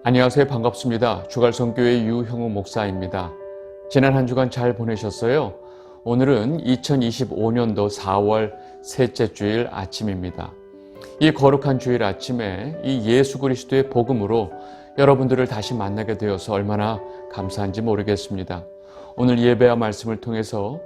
안녕하세요. 반갑습니다. 주갈성교회 유형우 목사입니다. 지난 한 주간 잘 보내셨어요? 오늘은 2025년도 4월 셋째 주일 아침입니다. 이 거룩한 주일 아침에 이 예수 그리스도의 복음으로 여러분들을 다시 만나게 되어서 얼마나 감사한지 모르겠습니다. 오늘 예배와 말씀을 통해서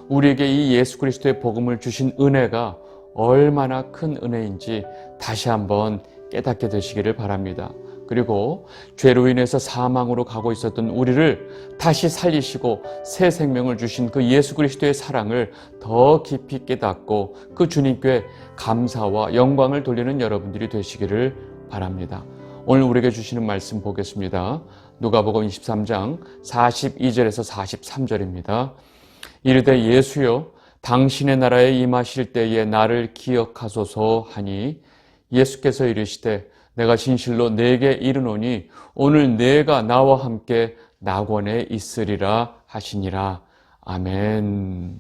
우리에게 이 예수 그리스도의 복음을 주신 은혜가 얼마나 큰 은혜인지 다시 한번 깨닫게 되시기를 바랍니다. 그리고 죄로 인해서 사망으로 가고 있었던 우리를 다시 살리시고 새 생명을 주신 그 예수 그리스도의 사랑을 더 깊이 깨닫고 그 주님께 감사와 영광을 돌리는 여러분들이 되시기를 바랍니다. 오늘 우리에게 주시는 말씀 보겠습니다. 누가복음 23장 42절에서 43절입니다. 이르되 예수여 당신의 나라에 임하실 때에 나를 기억하소서 하니 예수께서 이르시되 내가 진실로 네게 이르노니 오늘 네가 나와 함께 낙원에 있으리라 하시니라. 아멘.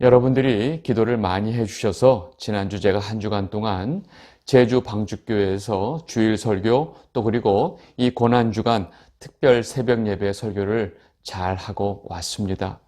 여러분들이 기도를 많이 해주셔서 지난주 제가 한 주간 동안 제주 방주교회에서 주일 설교 또 그리고 이 고난주간 특별 새벽 예배 설교를 잘 하고 왔습니다.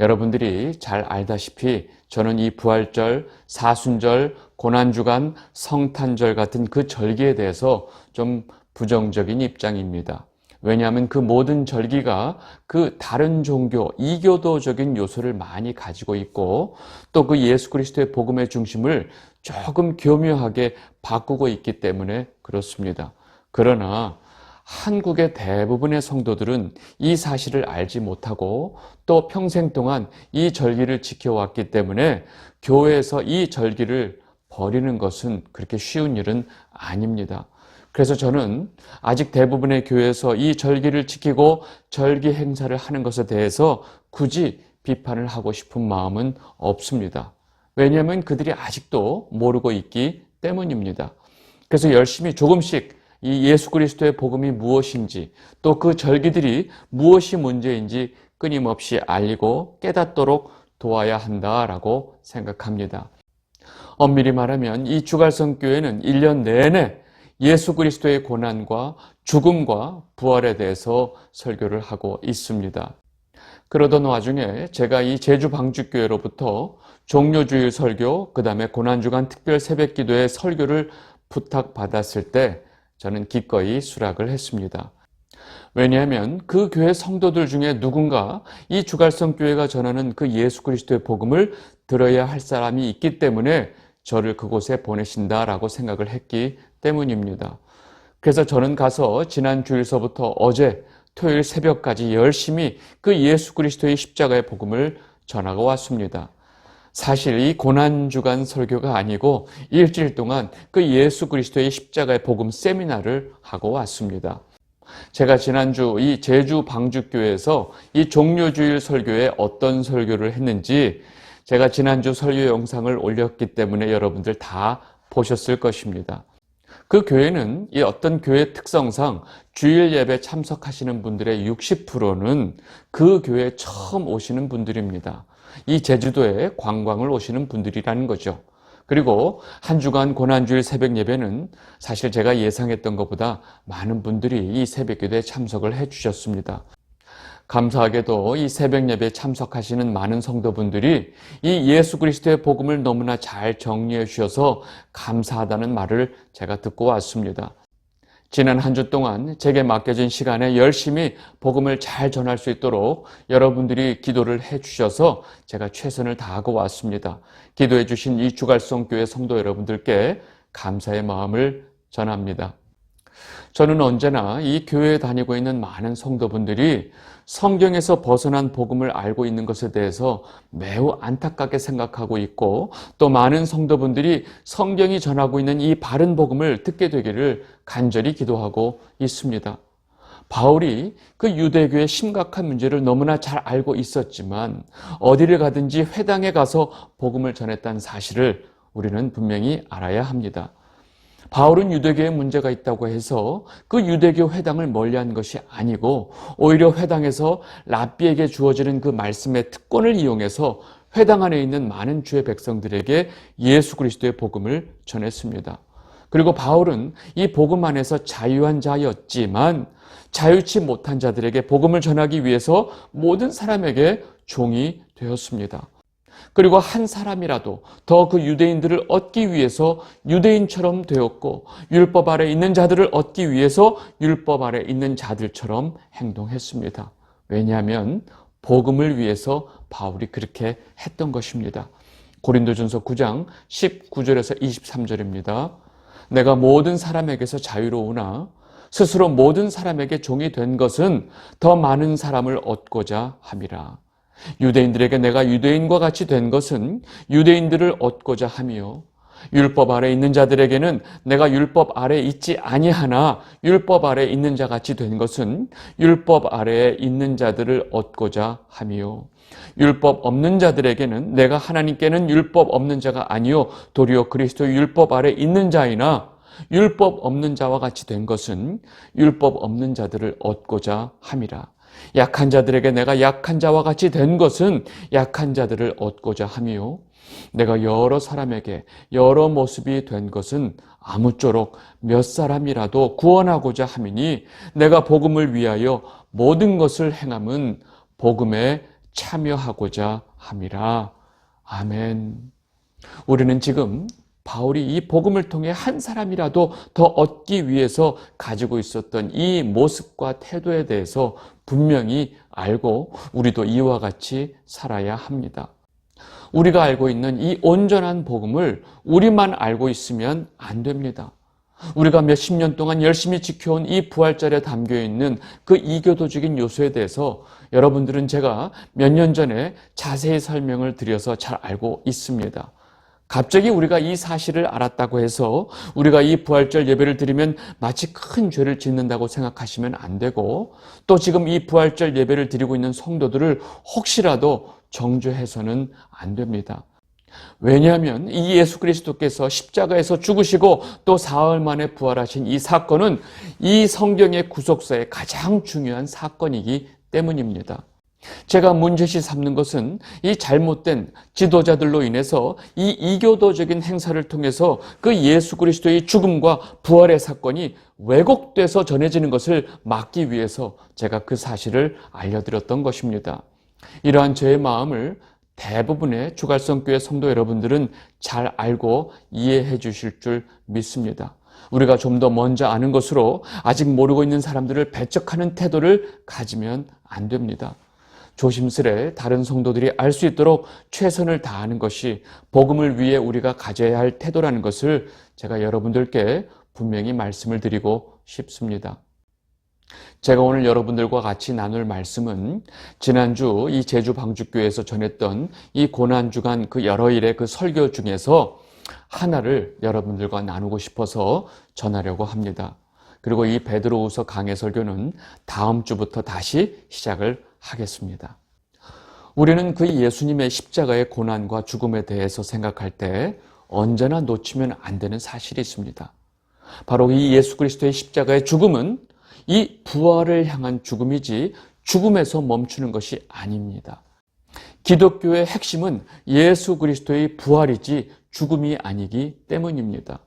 여러분들이 잘 알다시피 저는 이 부활절, 사순절, 고난주간, 성탄절 같은 그 절기에 대해서 좀 부정적인 입장입니다. 왜냐하면 그 모든 절기가 그 다른 종교, 이교도적인 요소를 많이 가지고 있고 또 그 예수 그리스도의 복음의 중심을 조금 교묘하게 바꾸고 있기 때문에 그렇습니다. 그러나 한국의 대부분의 성도들은 이 사실을 알지 못하고 또 평생 동안 이 절기를 지켜왔기 때문에 교회에서 이 절기를 버리는 것은 그렇게 쉬운 일은 아닙니다. 그래서 저는 아직 대부분의 교회에서 이 절기를 지키고 절기 행사를 하는 것에 대해서 굳이 비판을 하고 싶은 마음은 없습니다. 왜냐하면 그들이 아직도 모르고 있기 때문입니다. 그래서 열심히 조금씩 이 예수 그리스도의 복음이 무엇인지 또 그 절기들이 무엇이 문제인지 끊임없이 알리고 깨닫도록 도와야 한다라고 생각합니다. 엄밀히 말하면 이 주갈성교회는 1년 내내 예수 그리스도의 고난과 죽음과 부활에 대해서 설교를 하고 있습니다. 그러던 와중에 제가 이 제주 방주교회로부터 종료주일 설교, 그 다음에 고난주간 특별 새벽기도의 설교를 부탁받았을 때 저는 기꺼이 수락을 했습니다. 왜냐하면 그 교회 성도들 중에 누군가 이 주갈성교회가 전하는 그 예수 그리스도의 복음을 들어야 할 사람이 있기 때문에 저를 그곳에 보내신다라고 생각을 했기 때문입니다. 그래서 저는 가서 지난 주일서부터 어제 토요일 새벽까지 열심히 그 예수 그리스도의 십자가의 복음을 전하고 왔습니다. 사실 이 고난주간 설교가 아니고 일주일 동안 그 예수 그리스도의 십자가의 복음 세미나를 하고 왔습니다. 제가 지난주 이 제주 방주교회에서 이 종료주일 설교에 어떤 설교를 했는지 제가 지난주 설교 영상을 올렸기 때문에 여러분들 다 보셨을 것입니다. 그 교회는 이 어떤 교회 특성상 주일 예배 참석하시는 분들의 60%는 그 교회에 처음 오시는 분들입니다. 이 제주도에 관광을 오시는 분들이라는 거죠. 그리고 한 주간 고난주일 새벽 예배는 사실 제가 예상했던 것보다 많은 분들이 이 새벽 기도에 참석을 해 주셨습니다. 감사하게도 이 새벽 예배에 참석하시는 많은 성도분들이 이 예수 그리스도의 복음을 너무나 잘 정리해 주셔서 감사하다는 말을 제가 듣고 왔습니다. 지난 한 주 동안 제게 맡겨진 시간에 열심히 복음을 잘 전할 수 있도록 여러분들이 기도를 해 주셔서 제가 최선을 다하고 왔습니다. 기도해 주신 이 주갈성교회 성도 여러분들께 감사의 마음을 전합니다. 저는 언제나 이 교회에 다니고 있는 많은 성도분들이 성경에서 벗어난 복음을 알고 있는 것에 대해서 매우 안타깝게 생각하고 있고 또 많은 성도분들이 성경이 전하고 있는 이 바른 복음을 듣게 되기를 간절히 기도하고 있습니다. 바울이 그 유대교의 심각한 문제를 너무나 잘 알고 있었지만 어디를 가든지 회당에 가서 복음을 전했다는 사실을 우리는 분명히 알아야 합니다. 바울은 유대교에 문제가 있다고 해서 그 유대교 회당을 멀리한 것이 아니고 오히려 회당에서 랍비에게 주어지는 그 말씀의 특권을 이용해서 회당 안에 있는 많은 주의 백성들에게 예수 그리스도의 복음을 전했습니다. 그리고 바울은 이 복음 안에서 자유한 자였지만 자유치 못한 자들에게 복음을 전하기 위해서 모든 사람에게 종이 되었습니다. 그리고 한 사람이라도 더 그 유대인들을 얻기 위해서 유대인처럼 되었고, 율법 아래 있는 자들을 얻기 위해서 율법 아래 있는 자들처럼 행동했습니다. 왜냐하면 복음을 위해서 바울이 그렇게 했던 것입니다. 고린도전서 9장 19절에서 23절입니다. 내가 모든 사람에게서 자유로우나 스스로 모든 사람에게 종이 된 것은 더 많은 사람을 얻고자 함이라. 유대인들에게 내가 유대인과 같이 된 것은 유대인들을 얻고자 함이요, 율법 아래 있는 자들에게는 내가 율법 아래 있지 아니하나 율법 아래 있는 자 같이 된 것은 율법 아래에 있는 자들을 얻고자 함이요, 율법 없는 자들에게는 내가 하나님께는 율법 없는 자가 아니요 도리어 그리스도의 율법 아래 있는 자이나 율법 없는 자와 같이 된 것은 율법 없는 자들을 얻고자 함이라. 약한 자들에게 내가 약한 자와 같이 된 것은 약한 자들을 얻고자 함이요, 내가 여러 사람에게 여러 모습이 된 것은 아무쪼록 몇 사람이라도 구원하고자 함이니 내가 복음을 위하여 모든 것을 행함은 복음에 참여하고자 함이라. 아멘. 우리는 지금 바울이 이 복음을 통해 한 사람이라도 더 얻기 위해서 가지고 있었던 이 모습과 태도에 대해서 분명히 알고 우리도 이와 같이 살아야 합니다. 우리가 알고 있는 이 온전한 복음을 우리만 알고 있으면 안 됩니다. 우리가 몇십 년 동안 열심히 지켜온 이 부활절에 담겨있는 그 이교도적인 요소에 대해서 여러분들은 제가 몇 년 전에 자세히 설명을 드려서 잘 알고 있습니다. 갑자기 우리가 이 사실을 알았다고 해서 우리가 이 부활절 예배를 드리면 마치 큰 죄를 짓는다고 생각하시면 안 되고, 또 지금 이 부활절 예배를 드리고 있는 성도들을 혹시라도 정죄해서는 안 됩니다. 왜냐하면 이 예수 그리스도께서 십자가에서 죽으시고 또 사흘 만에 부활하신 이 사건은 이 성경의 구속사의 가장 중요한 사건이기 때문입니다. 제가 문제시 삼는 것은 이 잘못된 지도자들로 인해서 이 이교도적인 행사를 통해서 그 예수 그리스도의 죽음과 부활의 사건이 왜곡돼서 전해지는 것을 막기 위해서 제가 그 사실을 알려드렸던 것입니다. 이러한 저의 마음을 대부분의 주갈성교회 성도 여러분들은 잘 알고 이해해 주실 줄 믿습니다. 우리가 좀 더 먼저 아는 것으로 아직 모르고 있는 사람들을 배척하는 태도를 가지면 안 됩니다. 조심스레 다른 성도들이 알 수 있도록 최선을 다하는 것이 복음을 위해 우리가 가져야 할 태도라는 것을 제가 여러분들께 분명히 말씀을 드리고 싶습니다. 제가 오늘 여러분들과 같이 나눌 말씀은 지난주 이 제주 방주교회에서 전했던 이 고난주간 그 여러 일의 그 설교 중에서 하나를 여러분들과 나누고 싶어서 전하려고 합니다. 그리고 이 베드로후서 강해 설교는 다음 주부터 다시 시작을 하겠습니다. 우리는 그 예수님의 십자가의 고난과 죽음에 대해서 생각할 때 언제나 놓치면 안 되는 사실이 있습니다. 바로 이 예수 그리스도의 십자가의 죽음은 이 부활을 향한 죽음이지 죽음에서 멈추는 것이 아닙니다. 기독교의 핵심은 예수 그리스도의 부활이지 죽음이 아니기 때문입니다.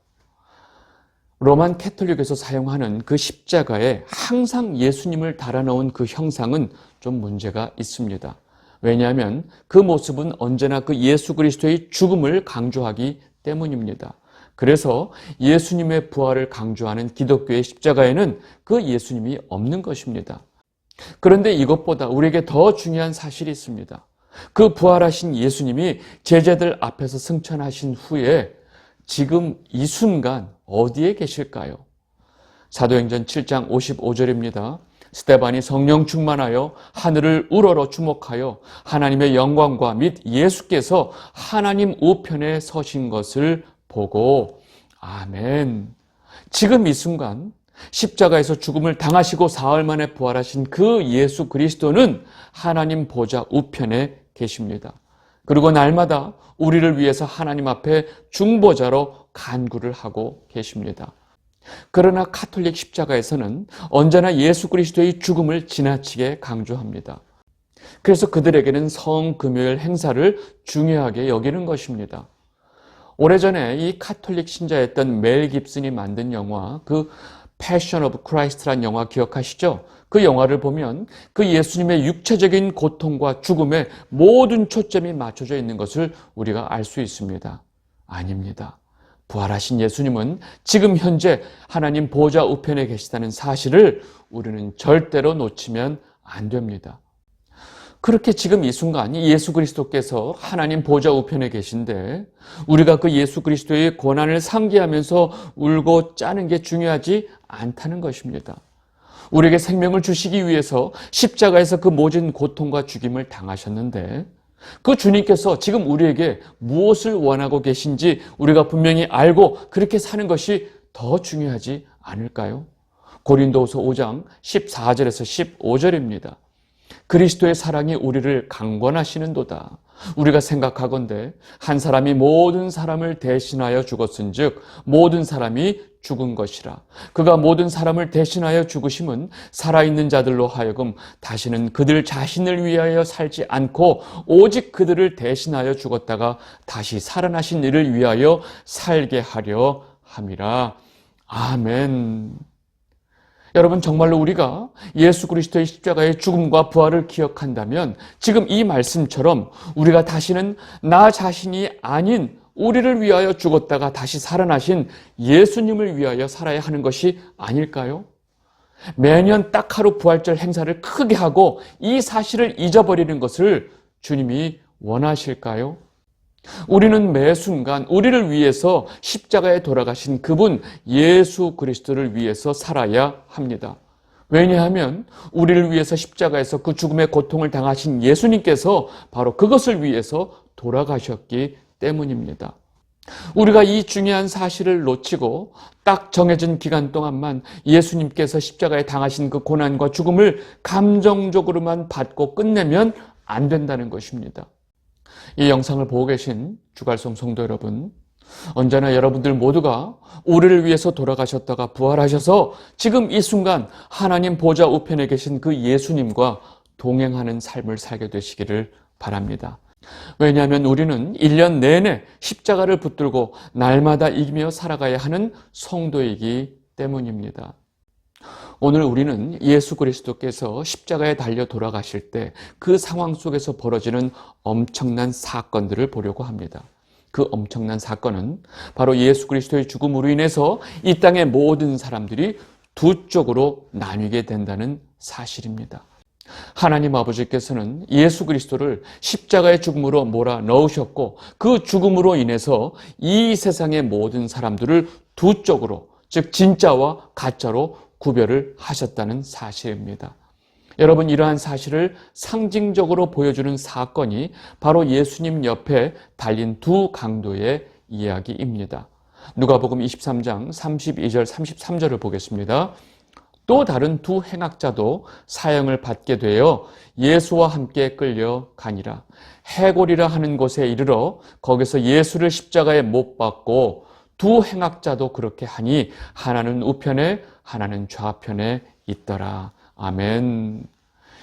로만 캐톨릭에서 사용하는 그 십자가에 항상 예수님을 달아놓은 그 형상은 좀 문제가 있습니다. 왜냐하면 그 모습은 언제나 그 예수 그리스도의 죽음을 강조하기 때문입니다. 그래서 예수님의 부활을 강조하는 기독교의 십자가에는 그 예수님이 없는 것입니다. 그런데 이것보다 우리에게 더 중요한 사실이 있습니다. 그 부활하신 예수님이 제자들 앞에서 승천하신 후에 지금 이 순간 어디에 계실까요? 사도행전 7장 55절입니다. 스데반이 성령 충만하여 하늘을 우러러 주목하여 하나님의 영광과 및 예수께서 하나님 우편에 서신 것을 보고 아멘. 지금 이 순간 십자가에서 죽음을 당하시고 사흘 만에 부활하신 그 예수 그리스도는 하나님 보좌 우편에 계십니다. 그리고 날마다 우리를 위해서 하나님 앞에 중보자로 간구를 하고 계십니다. 그러나 가톨릭 십자가에서는 언제나 예수 그리스도의 죽음을 지나치게 강조합니다. 그래서 그들에게는 성금요일 행사를 중요하게 여기는 것입니다. 오래전에 이 카톨릭 신자였던 멜 깁슨이 만든 영화, 그 패션 오브 크라이스트란 영화 기억하시죠? 그 영화를 보면 그 예수님의 육체적인 고통과 죽음에 모든 초점이 맞춰져 있는 것을 우리가 알 수 있습니다. 아닙니다. 부활하신 예수님은 지금 현재 하나님 보좌 우편에 계시다는 사실을 우리는 절대로 놓치면 안 됩니다. 그렇게 지금 이 순간 예수 그리스도께서 하나님 보좌 우편에 계신데 우리가 그 예수 그리스도의 고난을 상기하면서 울고 짜는 게 중요하지 않다는 것입니다. 우리에게 생명을 주시기 위해서 십자가에서 그 모진 고통과 죽임을 당하셨는데 그 주님께서 지금 우리에게 무엇을 원하고 계신지 우리가 분명히 알고 그렇게 사는 것이 더 중요하지 않을까요? 고린도후서 5장 14절에서 15절입니다. 그리스도의 사랑이 우리를 강권하시는도다. 우리가 생각하건대 한 사람이 모든 사람을 대신하여 죽었은즉 모든 사람이 죽은 것이라. 그가 모든 사람을 대신하여 죽으심은 살아있는 자들로 하여금 다시는 그들 자신을 위하여 살지 않고 오직 그들을 대신하여 죽었다가 다시 살아나신 이를 위하여 살게 하려 함이라. 아멘. 여러분, 정말로 우리가 예수 그리스도의 십자가의 죽음과 부활을 기억한다면 지금 이 말씀처럼 우리가 다시는 나 자신이 아닌 우리를 위하여 죽었다가 다시 살아나신 예수님을 위하여 살아야 하는 것이 아닐까요? 매년 딱 하루 부활절 행사를 크게 하고 이 사실을 잊어버리는 것을 주님이 원하실까요? 우리는 매 순간 우리를 위해서 십자가에 돌아가신 그분 예수 그리스도를 위해서 살아야 합니다. 왜냐하면 우리를 위해서 십자가에서 그 죽음의 고통을 당하신 예수님께서 바로 그것을 위해서 돌아가셨기 때문입니다. 우리가 이 중요한 사실을 놓치고 딱 정해진 기간 동안만 예수님께서 십자가에 당하신 그 고난과 죽음을 감정적으로만 받고 끝내면 안 된다는 것입니다. 이 영상을 보고 계신 주갈성 성도 여러분, 언제나 여러분들 모두가 우리를 위해서 돌아가셨다가 부활하셔서 지금 이 순간 하나님 보좌 우편에 계신 그 예수님과 동행하는 삶을 살게 되시기를 바랍니다. 왜냐하면 우리는 1년 내내 십자가를 붙들고 날마다 이기며 살아가야 하는 성도이기 때문입니다. 오늘 우리는 예수 그리스도께서 십자가에 달려 돌아가실 때 그 상황 속에서 벌어지는 엄청난 사건들을 보려고 합니다. 그 엄청난 사건은 바로 예수 그리스도의 죽음으로 인해서 이 땅의 모든 사람들이 두 쪽으로 나뉘게 된다는 사실입니다. 하나님 아버지께서는 예수 그리스도를 십자가의 죽음으로 몰아넣으셨고 그 죽음으로 인해서 이 세상의 모든 사람들을 두 쪽으로, 즉 진짜와 가짜로 구별을 하셨다는 사실입니다. 여러분, 이러한 사실을 상징적으로 보여주는 사건이 바로 예수님 옆에 달린 두 강도의 이야기입니다. 누가복음 23장 32절 33절을 보겠습니다. 또 다른 두 행악자도 사형을 받게 되어 예수와 함께 끌려가니라. 해골이라 하는 곳에 이르러 거기서 예수를 십자가에 못 박고 두 행악자도 그렇게 하니 하나는 우편에 하나는 좌편에 있더라. 아멘.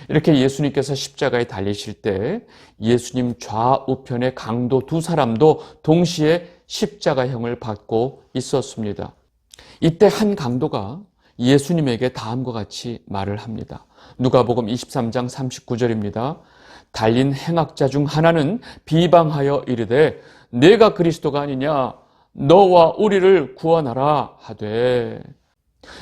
이렇게 예수님께서 십자가에 달리실 때 예수님 좌우편의 강도 두 사람도 동시에 십자가형을 받고 있었습니다. 이때 한 강도가 예수님에게 다음과 같이 말을 합니다. 누가복음 23장 39절입니다. 달린 행악자 중 하나는 비방하여 이르되 내가 그리스도가 아니냐 너와 우리를 구원하라 하되.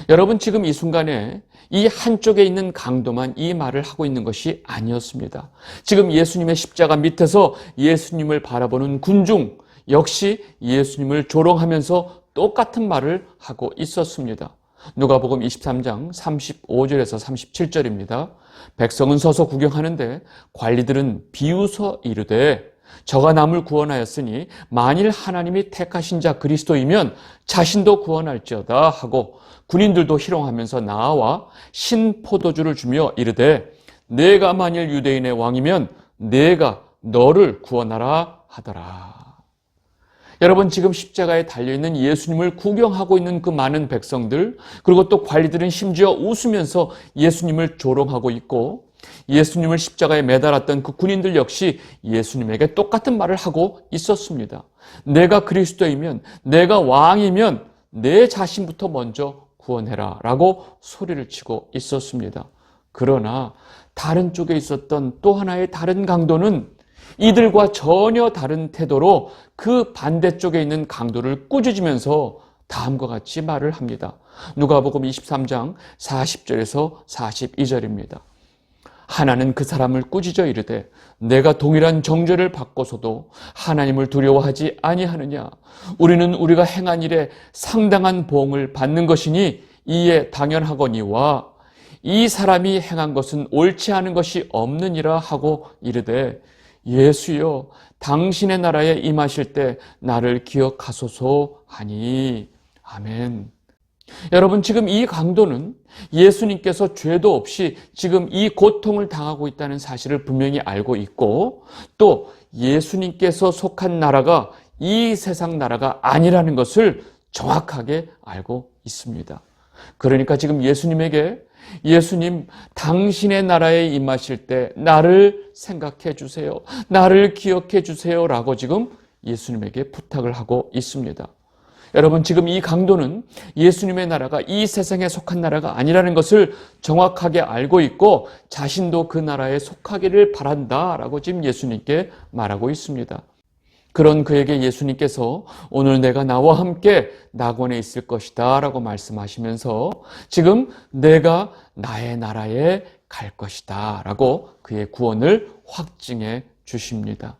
여러분, 지금 이 순간에 이 한쪽에 있는 강도만 이 말을 하고 있는 것이 아니었습니다. 지금 예수님의 십자가 밑에서 예수님을 바라보는 군중 역시 예수님을 조롱하면서 똑같은 말을 하고 있었습니다. 누가복음 23장 35절에서 37절입니다. 백성은 서서 구경하는데 관리들은 비웃어 이르되 저가 남을 구원하였으니 만일 하나님이 택하신 자 그리스도이면 자신도 구원할지어다 하고 군인들도 희롱하면서 나와 신포도주를 주며 이르되 내가 만일 유대인의 왕이면 내가 너를 구원하라 하더라. 여러분, 지금 십자가에 달려있는 예수님을 구경하고 있는 그 많은 백성들, 그리고 또 관리들은 심지어 웃으면서 예수님을 조롱하고 있고 예수님을 십자가에 매달았던 그 군인들 역시 예수님에게 똑같은 말을 하고 있었습니다. 내가 그리스도이면, 내가 왕이면 내 자신부터 먼저 구원해라 라고 소리를 치고 있었습니다. 그러나 다른 쪽에 있었던 또 하나의 다른 강도는 이들과 전혀 다른 태도로 그 반대쪽에 있는 강도를 꾸짖으면서 다음과 같이 말을 합니다. 누가복음 23장 40절에서 42절입니다. 하나는 그 사람을 꾸짖어 이르되 내가 동일한 정죄를 받고서도 하나님을 두려워하지 아니하느냐. 우리는 우리가 행한 일에 상당한 보응을 받는 것이니 이에 당연하거니와 이 사람이 행한 것은 옳지 않은 것이 없느니라 하고 이르되 예수여 당신의 나라에 임하실 때 나를 기억하소서 하니. 아멘. 여러분, 지금 이 강도는 예수님께서 죄도 없이 지금 이 고통을 당하고 있다는 사실을 분명히 알고 있고, 또 예수님께서 속한 나라가 이 세상 나라가 아니라는 것을 정확하게 알고 있습니다. 그러니까 지금 예수님에게 예수님, 당신의 나라에 임하실 때 나를 생각해 주세요. 나를 기억해 주세요. 라고 지금 예수님에게 부탁을 하고 있습니다. 여러분, 지금 이 강도는 예수님의 나라가 이 세상에 속한 나라가 아니라는 것을 정확하게 알고 있고 자신도 그 나라에 속하기를 바란다라고 지금 예수님께 말하고 있습니다. 그런 그에게 예수님께서 오늘 내가 나와 함께 낙원에 있을 것이다 라고 말씀하시면서 지금 내가 나의 나라에 갈 것이다 라고 그의 구원을 확증해 주십니다.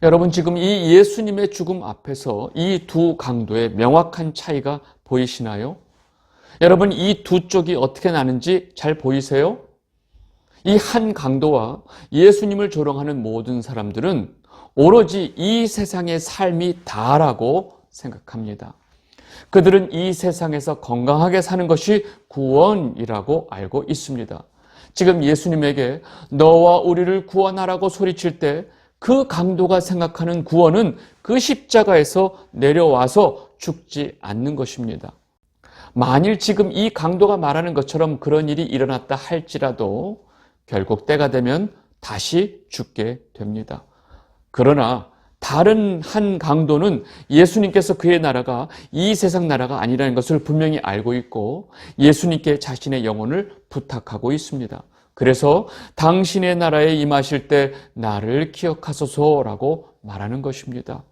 여러분, 지금 이 예수님의 죽음 앞에서 이 두 강도의 명확한 차이가 보이시나요? 여러분, 이 두 쪽이 어떻게 나는지 잘 보이세요? 이 한 강도와 예수님을 조롱하는 모든 사람들은 오로지 이 세상의 삶이 다라고 생각합니다. 그들은 이 세상에서 건강하게 사는 것이 구원이라고 알고 있습니다. 지금 예수님에게 너와 우리를 구원하라고 소리칠 때 그 강도가 생각하는 구원은 그 십자가에서 내려와서 죽지 않는 것입니다. 만일 지금 이 강도가 말하는 것처럼 그런 일이 일어났다 할지라도 결국 때가 되면 다시 죽게 됩니다. 그러나 다른 한 강도는 예수님께서 그의 나라가 이 세상 나라가 아니라는 것을 분명히 알고 있고 예수님께 자신의 영혼을 부탁하고 있습니다. 그래서 당신의 나라에 임하실 때 나를 기억하소서라고 말하는 것입니다.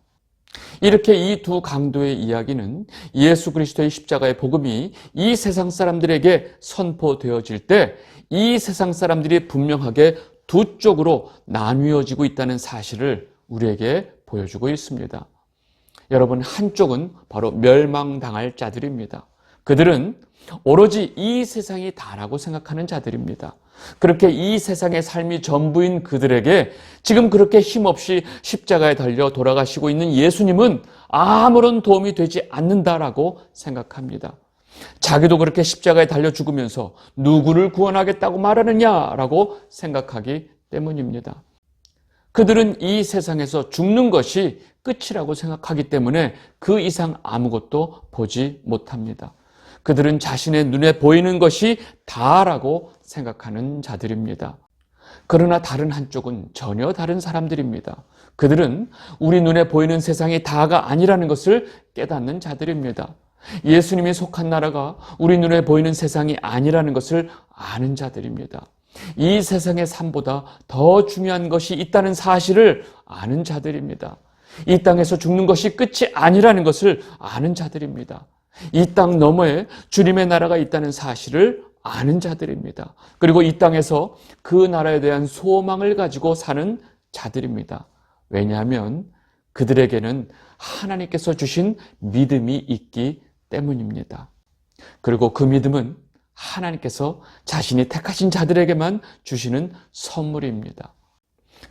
이렇게 이 두 강도의 이야기는 예수 그리스도의 십자가의 복음이 이 세상 사람들에게 선포되어질 때 이 세상 사람들이 분명하게 두 쪽으로 나뉘어지고 있다는 사실을 우리에게 보여주고 있습니다. 여러분, 한쪽은 바로 멸망당할 자들입니다. 그들은 오로지 이 세상이 다라고 생각하는 자들입니다. 그렇게 이 세상의 삶이 전부인 그들에게 지금 그렇게 힘없이 십자가에 달려 돌아가시고 있는 예수님은 아무런 도움이 되지 않는다라고 생각합니다. 자기도 그렇게 십자가에 달려 죽으면서 누구를 구원하겠다고 말하느냐라고 생각하기 때문입니다. 그들은 이 세상에서 죽는 것이 끝이라고 생각하기 때문에 그 이상 아무것도 보지 못합니다. 그들은 자신의 눈에 보이는 것이 다라고 생각하는 자들입니다. 그러나 다른 한쪽은 전혀 다른 사람들입니다. 그들은 우리 눈에 보이는 세상이 다가 아니라는 것을 깨닫는 자들입니다. 예수님이 속한 나라가 우리 눈에 보이는 세상이 아니라는 것을 아는 자들입니다. 이 세상의 삶보다 더 중요한 것이 있다는 사실을 아는 자들입니다. 이 땅에서 죽는 것이 끝이 아니라는 것을 아는 자들입니다. 이 땅 너머에 주님의 나라가 있다는 사실을 아는 자들입니다. 그리고 이 땅에서 그 나라에 대한 소망을 가지고 사는 자들입니다. 왜냐하면 그들에게는 하나님께서 주신 믿음이 있기 때문입니다. 그리고 그 믿음은 하나님께서 자신이 택하신 자들에게만 주시는 선물입니다.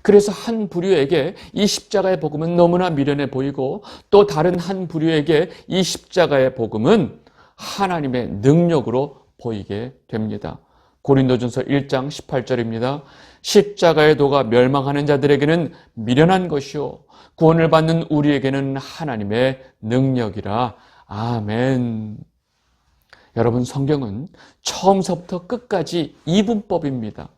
그래서 한 부류에게 이 십자가의 복음은 너무나 미련해 보이고 또 다른 한 부류에게 이 십자가의 복음은 하나님의 능력으로 보이게 됩니다. 고린도전서 1장 18절입니다. 십자가의 도가 멸망하는 자들에게는 미련한 것이요 구원을 받는 우리에게는 하나님의 능력이라. 아멘. 여러분, 성경은 처음서부터 끝까지 이분법입니다.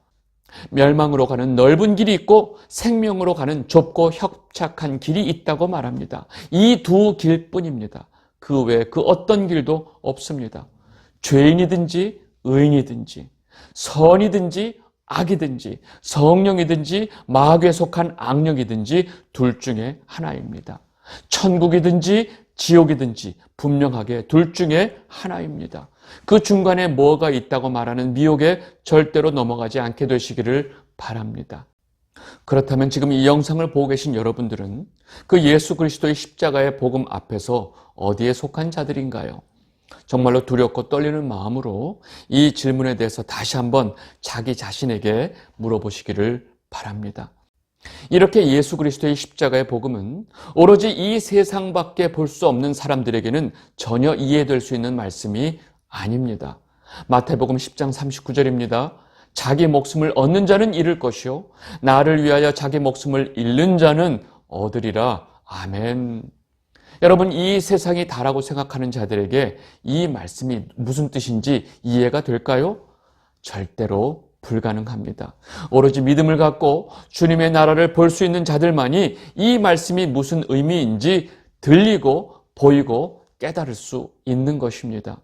멸망으로 가는 넓은 길이 있고 생명으로 가는 좁고 협착한 길이 있다고 말합니다. 이 두 길뿐입니다. 그 외에 그 어떤 길도 없습니다. 죄인이든지 의인이든지 선이든지 악이든지 성령이든지 마귀에 속한 악령이든지 둘 중에 하나입니다. 천국이든지 지옥이든지 분명하게 둘 중에 하나입니다. 그 중간에 뭐가 있다고 말하는 미혹에 절대로 넘어가지 않게 되시기를 바랍니다. 그렇다면 지금 이 영상을 보고 계신 여러분들은 그 예수 그리스도의 십자가의 복음 앞에서 어디에 속한 자들인가요? 정말로 두렵고 떨리는 마음으로 이 질문에 대해서 다시 한번 자기 자신에게 물어보시기를 바랍니다. 이렇게 예수 그리스도의 십자가의 복음은 오로지 이 세상밖에 볼 수 없는 사람들에게는 전혀 이해될 수 있는 말씀이 아닙니다. 마태복음 10장 39절입니다. 자기 목숨을 얻는 자는 잃을 것이요 나를 위하여 자기 목숨을 잃는 자는 얻으리라. 아멘. 여러분, 이 세상이 다라고 생각하는 자들에게 이 말씀이 무슨 뜻인지 이해가 될까요? 절대로 불가능합니다. 오로지 믿음을 갖고 주님의 나라를 볼 수 있는 자들만이 이 말씀이 무슨 의미인지 들리고 보이고 깨달을 수 있는 것입니다.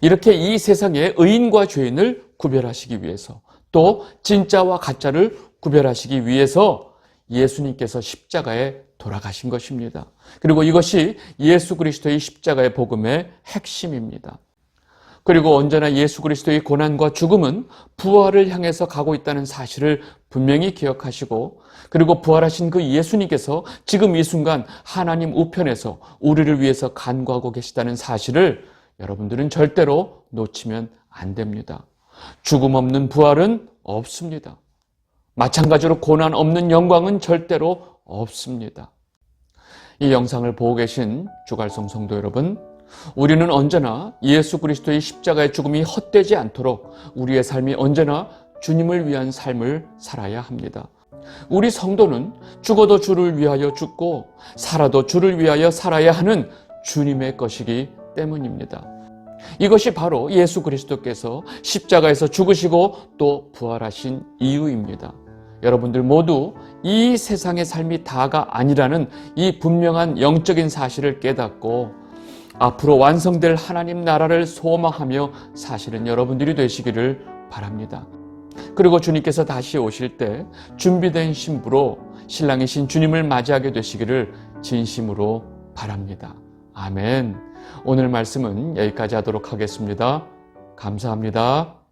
이렇게 이 세상의 의인과 죄인을 구별하시기 위해서 또 진짜와 가짜를 구별하시기 위해서 예수님께서 십자가에 돌아가신 것입니다. 그리고 이것이 예수 그리스도의 십자가의 복음의 핵심입니다. 그리고 언제나 예수 그리스도의 고난과 죽음은 부활을 향해서 가고 있다는 사실을 분명히 기억하시고 그리고 부활하신 그 예수님께서 지금 이 순간 하나님 우편에서 우리를 위해서 간구하고 계시다는 사실을 여러분들은 절대로 놓치면 안 됩니다. 죽음 없는 부활은 없습니다. 마찬가지로 고난 없는 영광은 절대로 없습니다. 이 영상을 보고 계신 주갈성 성도 여러분, 우리는 언제나 예수 그리스도의 십자가의 죽음이 헛되지 않도록 우리의 삶이 언제나 주님을 위한 삶을 살아야 합니다. 우리 성도는 죽어도 주를 위하여 죽고 살아도 주를 위하여 살아야 하는 주님의 것이기 때문입니다. 이것이 바로 예수 그리스도께서 십자가에서 죽으시고 또 부활하신 이유입니다. 여러분들 모두 이 세상의 삶이 다가 아니라는 이 분명한 영적인 사실을 깨닫고 앞으로 완성될 하나님 나라를 소망하며 사시는 여러분들이 되시기를 바랍니다. 그리고 주님께서 다시 오실 때 준비된 신부로 신랑이신 주님을 맞이하게 되시기를 진심으로 바랍니다. 아멘. 오늘 말씀은 여기까지 하도록 하겠습니다. 감사합니다.